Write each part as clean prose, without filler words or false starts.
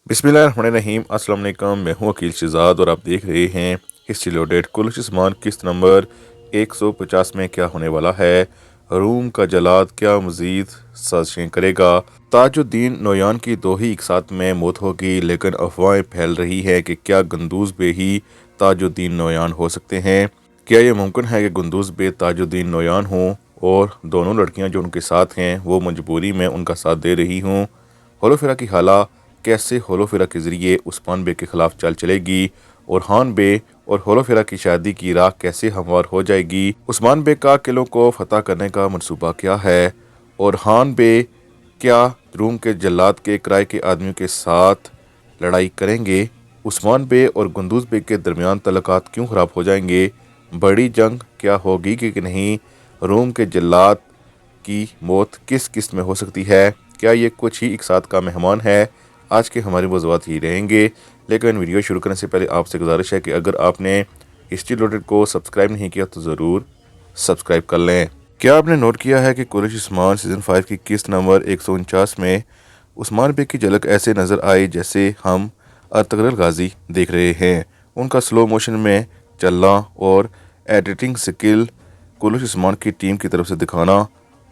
बिस्मिल्लाहिर्रहमानिर्रहीम। अस्सलाम वालेकुम। मैं हूं अकील शहजाद और आप देख रहे हैं हिस्ट्री लोडेड। कुलुस्मान किस्त नंबर 150 में क्या होने वाला है? रूम का जलाद क्या मजीद साजिशें करेगा? ताजुद्दीन नोयान की दो ही एक साथ में मौत होगी, लेकिन अफवाहें फैल रही हैं कि क्या गुंदूज बे ही ताजुद्दीन नोयान हो सकते हैं। क्या ये मुमकिन है कि गुंदूज बे ताजुद्दीन नोयान हों और दोनों लड़कियां जो उनके साथ हैं वो मजबूरी में उनका साथ दे रही हों? होलोफिरा की हाला कैसे होलोफिरा के ज़रिए उस्मान बे के ख़िलाफ़ चाल चलेगी और हान बे और होलोफिरा की शादी की राह कैसे हमवार हो जाएगी? उस्मान बे का किलों को फतह करने का मंसूबा क्या है? और हान बे क्या रूम के जल्लाद के किराए के आदमियों के साथ लड़ाई करेंगे? उस्मान बे और गुंदूज बे के दरमियान तल्लुकात क्यों ख़राब हो जाएंगे? बड़ी जंग क्या होगी कि नहीं? रूम के जल्लाद की मौत किस किस्त में हो सकती है? क्या ये कुछ ही एक साथ का मेहमान है? आज के हमारे मौज़ूआत ही रहेंगे, लेकिन वीडियो शुरू करने से पहले आपसे गुजारिश है कि अगर आपने हिस्ट्री लोडेड को सब्सक्राइब नहीं किया तो ज़रूर सब्सक्राइब कर लें। क्या आपने नोट किया है कि कुलुस्मान सीज़न 5 की किस्त नंबर 149 में उस्मान बे की झलक ऐसे नज़र आई जैसे हम अर्तुगरुल गाजी देख रहे हैं। उनका स्लो मोशन में चलना और एडिटिंग स्किल कुलुस्मान की टीम की तरफ से दिखाना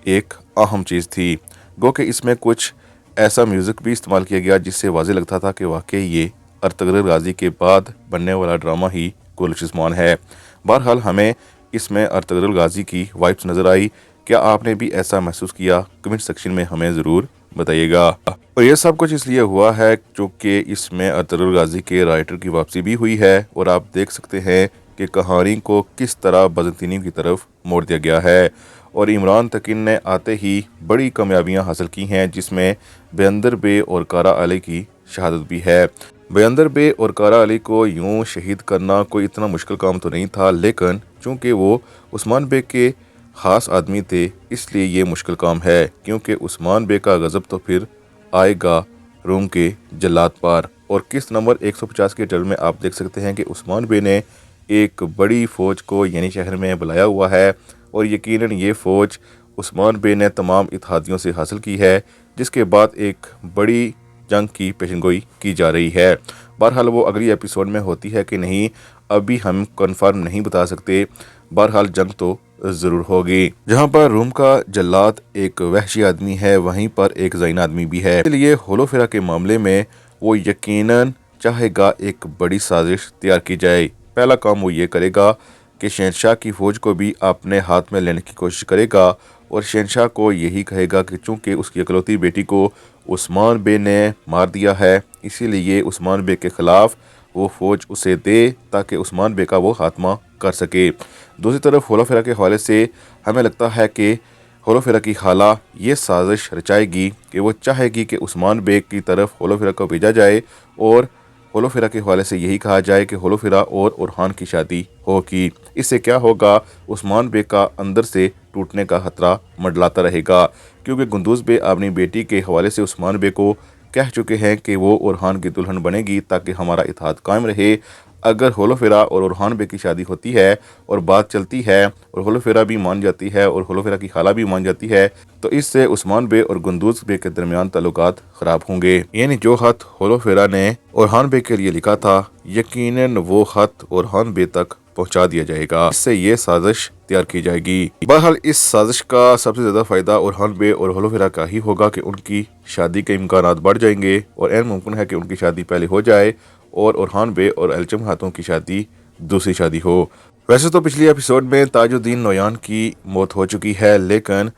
एक अहम चीज़ थी। गो कि इसमें कुछ ऐसा म्यूज़िक भी इस्तेमाल किया गया जिससे वाज़ेह लगता था कि वाकई ये अर्तुगरुल गाजी के बाद बनने वाला ड्रामा ही कुलुस्मान है। बहरहाल हमें इसमें अर्तुगरुल गाजी की वाइब्स नज़र आई। क्या आपने भी ऐसा महसूस किया? कमेंट सेक्शन में हमें ज़रूर बताइएगा। और ये सब कुछ इसलिए हुआ है क्योंकि इसमें अर्तुगरुल गाजी के राइटर की वापसी भी हुई है और आप देख सकते हैं कि कहानी को किस तरह बज़ंतीनी की तरफ मोड़ दिया गया है। और इमरान तकीन ने आते ही बड़ी कामयाबियां हासिल की हैं, जिसमें बेअंदर बे और कारा अली की शहादत भी है। बेअंदर बे और कारा अली को यूं शहीद करना कोई इतना मुश्किल काम तो नहीं था, लेकिन चूँकि वो उस्मान बे के ख़ास आदमी थे इसलिए ये मुश्किल काम है, क्योंकि उस्मान बे का गज़ब तो फिर आएगा रूम के जल्लाद पर। और किस्त नंबर 150 के ट्रेलर में आप देख सकते हैं कि उस्मान बे ने एक बड़ी फ़ौज को यानी शहर में बुलाया हुआ है और यकीनन ये फ़ौज उस्मान बे ने तमाम इत्तेहादियों से हासिल की है, जिसके बाद एक बड़ी जंग की पेशनगोई की जा रही है। बहरहाल वो अगली एपिसोड में होती है कि नहीं अभी हम कन्फर्म नहीं बता सकते। बहरहाल जंग तो ज़रूर होगी। जहाँ पर रूम का जल्लाद एक वहशी आदमी है, वहीं पर एक ज़ाइन आदमी भी है, इसलिए होलोफिरा के मामले में वो यकीनन चाहेगा एक बड़ी साजिश तैयार की जाए। पहला काम वो ये करेगा कि शहनशाह की फ़ौज को भी अपने हाथ में लेने की कोशिश करेगा और शहनशाह को यही कहेगा कि चूँकि उसकी इकलौती बेटी को उस्मान बे ने मार दिया है, इसीलिए उस्मान बे के ख़िलाफ़ वो फ़ौज उसे दे ताकि उस्मान बे का वो खात्मा कर सके। दूसरी तरफ होलोफिरा के हवाले से हमें लगता है कि होलोफिरा की खाला ये साजिश रचाएगी कि वो चाहेगी कि उस्मान बे की तरफ होलोफिरा को भेजा जाए और होलोफिरा के हवाले से यही कहा जाए कि होलोफिरा और ओरहान की शादी होगी। इससे क्या होगा, उस्मान बे का अंदर से टूटने का खतरा मंडलाता रहेगा, क्योंकि गुंदूज बे अपनी बेटी के हवाले से उस्मान बे को कह चुके हैं कि वो ओरहान की दुल्हन बनेगी ताकि हमारा इत्तेहाद कायम रहे। अगर होलोफिरा और ओरहान बे की शादी होती है और बात चलती है और होलोफिरा भी मान जाती है और होलोफिरा की खाला भी मान जाती है, तो इससे उस्मान बे और गुंदूज बे के दरमियान ताल्लुकात ख़राब होंगे। यानी जो खत होलोफिरा ने ओरहान बे के लिए लिखा था, यकीनन वो खत ओरहान बे तक पहुंचा दिया जाएगा। इससे ये साजिश तैयार की जाएगी। बहरहाल इस साजिश का सबसे ज़्यादा फ़ायदा ओरहान बे और होलोफिरा का ही होगा कि उनकी शादी के इम्कानात बढ़ जाएंगे और ऐन मुमकिन है कि उनकी शादी पहले हो जाए और ओरहान बे और एल्चम खातून की शादी दूसरी शादी हो। वैसे तो पिछली एपिसोड में ताजुद्दीन नोयान की मौत हो चुकी है, लेकिन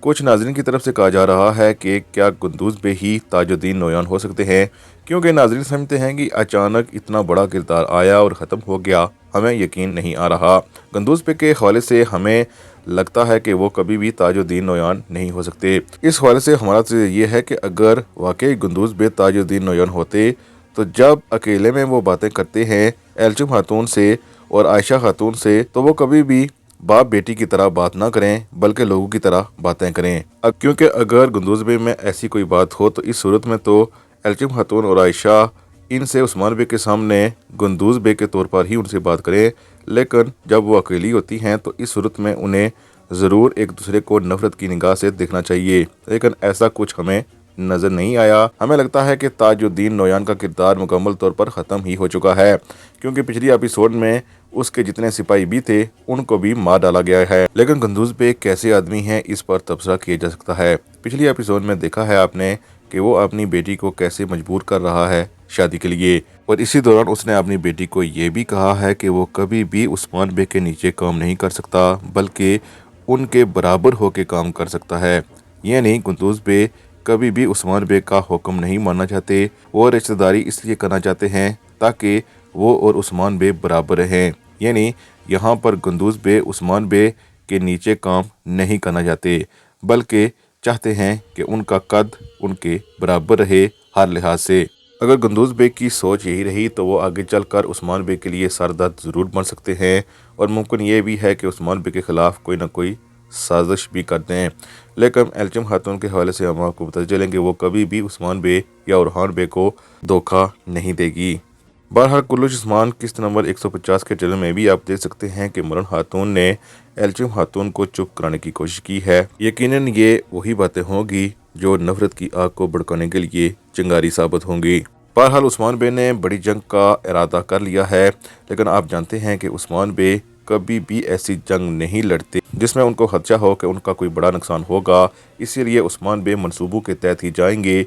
कुछ नाज़रीन की तरफ से कहा जा रहा है कि क्या गुंदूज बे ही ताजुद्दीन नोयान हो सकते हैं, क्योंकि नाज़रीन समझते हैं कि अचानक इतना बड़ा किरदार आया और ख़त्म हो गया, हमें यकीन नहीं आ रहा। गुंदूज बे के हवाले से हमें लगता है कि वो कभी भी ताजुद्दीन नोयान नहीं हो सकते। इस हवाले से हमारा तो ये है कि अगर वाकई गुंदूज बे ताजुद्दीन नोयान होते तो जब अकेले में वो बातें करते हैं एल्चम खातून से और आयशा खातून से, तो वो कभी भी बाप बेटी की तरह बात ना करें बल्कि लोगों की तरह बातें करें। क्योंकि अगर गुंदूज बे में ऐसी कोई बात हो तो इस सूरत में तो एल्चम खातून और आयशा इनसे उस्मान बे के सामने गुंदूज बे के तौर पर ही उनसे बात करें, लेकिन जब वो अकेली होती हैं तो इस सूरत में उन्हें ज़रूर एक दूसरे को नफ़रत की निगाह से देखना चाहिए, लेकिन ऐसा कुछ हमें नजर नहीं आया। हमें लगता है कि ताजुद्दीन नोयान का किरदार मुकम्मल तौर पर ख़त्म ही हो चुका है, क्योंकि पिछली एपिसोड में उसके जितने सिपाही भी थे उनको भी मार डाला गया है। लेकिन कुंदूज बेग कैसे आदमी है, इस पर तबसरा किया जा सकता है। पिछली एपिसोड में देखा है आपने कि वो अपनी बेटी को कैसे मजबूर कर रहा है शादी के लिए, और इसी दौरान उसने अपनी बेटी को ये भी कहा है कि वो कभी भी उस्मान बेग के नीचे काम नहीं कर सकता, बल्कि उनके बराबर होकर काम कर सकता है। यानी कुंदूज बेग कभी भी उस्मान बेग का हुक्म नहीं मानना चाहते। वो रिश्तेदारी इसलिए करना चाहते हैं ताकि वो और उस्मान बेग बराबर रहें। यानी यहाँ पर कुंदूज बेग उस्मान बेग के नीचे काम नहीं करना चाहते, बल्कि चाहते हैं कि उनका कद उनके बराबर रहे हर लिहाज से। अगर कुंदूज बेग की सोच यही रही तो वो आगे चलकर उस्मान बेग के लिए सरदर्द ज़रूर बन सकते हैं, और मुमकिन ये भी है कि उस्मान बेग के ख़िलाफ़ कोई ना कोई साजिश भी करते हैं। लेकिन एल्चिम खातून के हवाले से हम आपको बताते चलेंगे वो कभी भी उस्मान बेग या उरहान बेग को धोखा नहीं देगी। बहरहाल कुल्लू उस्मान किस्त नंबर 150 के ट्रेलर में भी आप देख सकते हैं कि मरण खातून ने एल्चिम खातून को चुप कराने की कोशिश की है। यकीनन ये वही बातें होंगी जो नफरत की आग को भड़काने के लिए चिंगारी साबित होंगी। बहरहाल उस्मान बेग ने बड़ी जंग का इरादा कर लिया है, लेकिन आप जानते हैं कि उस्मान बेग कभी भी ऐसी जंग नहीं लड़ते जिसमें उनको खदशा हो कि उनका कोई बड़ा नुकसान होगा। इसीलिए उस्मान बेग मंसूबों के तहत ही जाएंगे।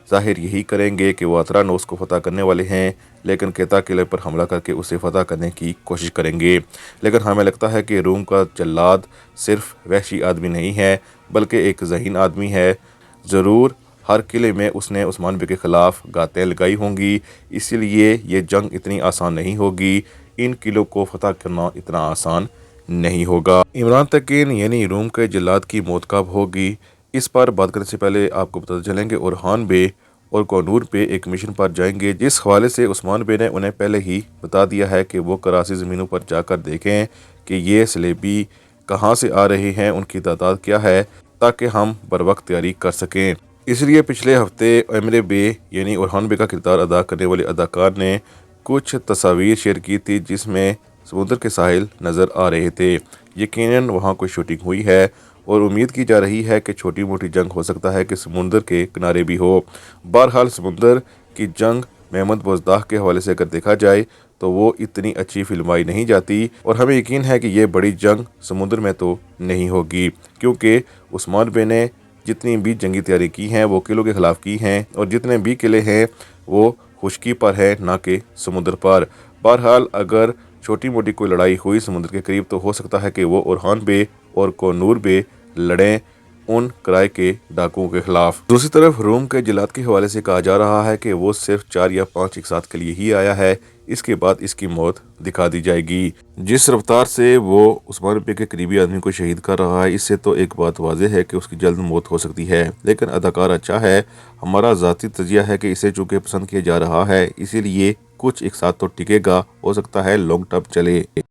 जाहिर यही करेंगे कि वो अतरानोस को फतह करने वाले हैं, लेकिन केता किले पर हमला करके उसे फतह करने की कोशिश करेंगे। लेकिन हमें लगता है कि रूम का जल्लाद सिर्फ वहशी आदमी नहीं है, बल्कि एक ज़हीन आदमी है। ज़रूर हर किले में उसने उस्मान बेग के ख़िलाफ़ गातें लगाई होंगी, इसीलिए ये जंग इतनी आसान नहीं होगी। इन किलों को फतह करना इतना आसान नहीं होगा। इमरान तकीन यानी रूम के जल्लाद की मौत कब होगी, इस पर बात करने से पहले आपको बताते चलेंगे उरहान बेग और कोनूर पे एक मिशन पर जाएंगे, जिस हवाले से उस्मान बेग ने उन्हें पहले ही बता दिया है कि वो कराची ज़मीनों पर जाकर देखें कि ये सलेबी कहाँ से आ रहे हैं, उनकी तादाद क्या है, ताकि हम बर वक्त तैयारी कर सकें। इसलिए पिछले हफ्ते एमरे बेग यानी उरहान बेग का किरदार अदा करने वाले अदाकार ने कुछ तस्वीर शेयर की थी जिसमें समुद्र के साहिल नज़र आ रहे थे। यकीनन वहाँ कोई शूटिंग हुई है, और उम्मीद की जा रही है कि छोटी मोटी जंग हो सकता है कि समुद्र के किनारे भी हो। बहरहाल समुद्र की जंग महमूद बोजदाह के हवाले से अगर देखा जाए तो वो इतनी अच्छी फिल्माई नहीं जाती, और हमें यकीन है कि ये बड़ी जंग समुद्र में तो नहीं होगी, क्योंकि उस्मान बेग ने जितनी भी जंगी तैयारी की हैं वो किलों के ख़िलाफ़ की हैं, और जितने भी किले हैं वो खुश्की पर है ना कि समुद्र पर। बहरहाल अगर छोटी मोटी कोई लड़ाई हुई समुद्र के करीब तो हो सकता है कि वो उरहान बेग और कोनूर बेग लड़ें उन किराए के डाकुओं के खिलाफ। दूसरी तरफ रूम के जल्लाद के हवाले से कहा जा रहा है कि वो सिर्फ 4 या 5 एक साथ के लिए ही आया है, इसके बाद इसकी मौत दिखा दी जाएगी। जिस रफ्तार से वो उस्मान बेग के करीबी आदमी को शहीद कर रहा है, इससे तो एक बात वाज़ेह है कि उसकी जल्द मौत हो सकती है। लेकिन अदाकार अच्छा है, हमारा ज़ाती तजिया है कि इसे चूँकि पसंद किया जा रहा है, इसीलिए कुछ एक साथ तो टिकेगा, हो सकता है लॉन्ग टर्म चले।